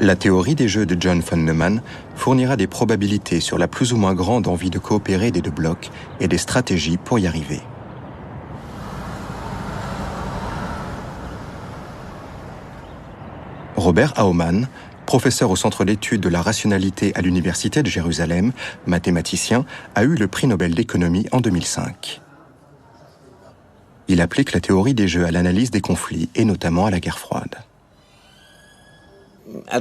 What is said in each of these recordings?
La théorie des jeux de John von Neumann fournira des probabilités sur la plus ou moins grande envie de coopérer des deux blocs et des stratégies pour y arriver. Robert Aumann, professeur au Centre d'études de la rationalité à l'Université de Jérusalem, mathématicien, a eu le prix Nobel d'économie en 2005. Il applique la théorie des jeux à l'analyse des conflits et notamment à la guerre froide. À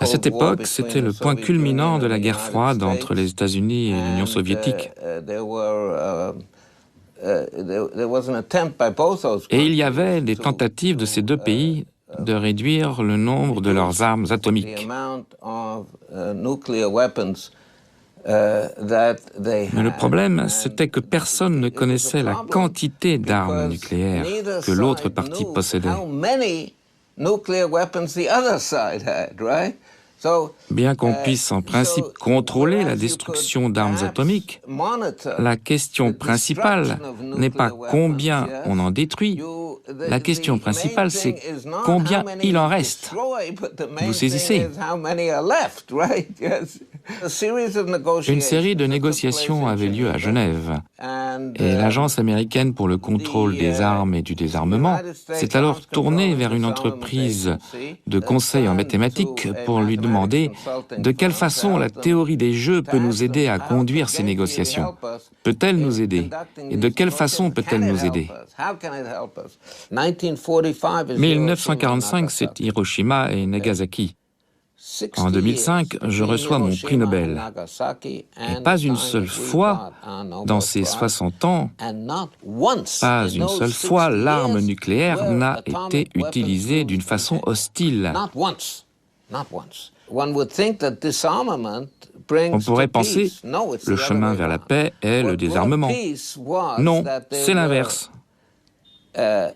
cette époque, c'était le point culminant de la guerre froide entre les États-Unis et l'Union soviétique. Et il y avait des tentatives de ces deux pays de réduire le nombre de leurs armes atomiques. Mais le problème, c'était que personne ne connaissait la quantité d'armes nucléaires que l'autre partie possédait. Bien qu'on puisse en principe contrôler la destruction d'armes atomiques, la question principale n'est pas combien on en détruit, la question principale c'est combien il en reste. Vous saisissez? Une série de négociations avait lieu à Genève, et l'Agence américaine pour le contrôle des armes et du désarmement s'est alors tournée vers une entreprise de conseil en mathématiques pour lui demander de quelle façon la théorie des jeux peut nous aider à conduire ces négociations. Peut-elle nous aider? Et de quelle façon peut-elle nous aider? 1945, c'est Hiroshima et Nagasaki. En 2005, je reçois mon prix Nobel. Et pas une seule fois, dans ces 60 ans, pas une seule fois, l'arme nucléaire n'a été utilisée d'une façon hostile. On pourrait penser, le chemin vers la paix est le désarmement. Non, c'est l'inverse. Le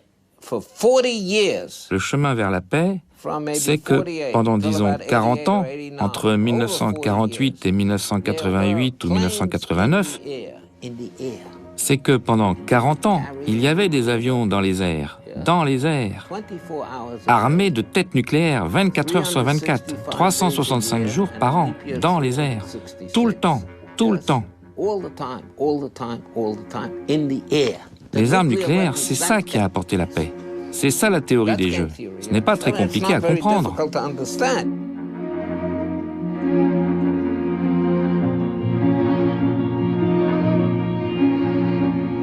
chemin vers la paix, c'est que pendant, disons, 40 ans, entre 1948 et 1988 ou 1989, c'est que pendant 40 ans, il y avait des avions dans les airs, armés de têtes nucléaires, 24 heures sur 24, 365 jours par an, dans les airs, tout le temps. Les armes nucléaires, c'est ça qui a apporté la paix. C'est ça la théorie des jeux. Ce n'est pas très compliqué à comprendre.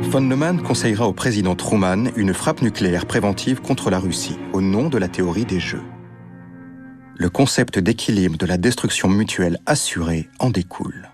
Von Neumann conseillera au président Truman une frappe nucléaire préventive contre la Russie, au nom de la théorie des jeux. Le concept d'équilibre de la destruction mutuelle assurée en découle.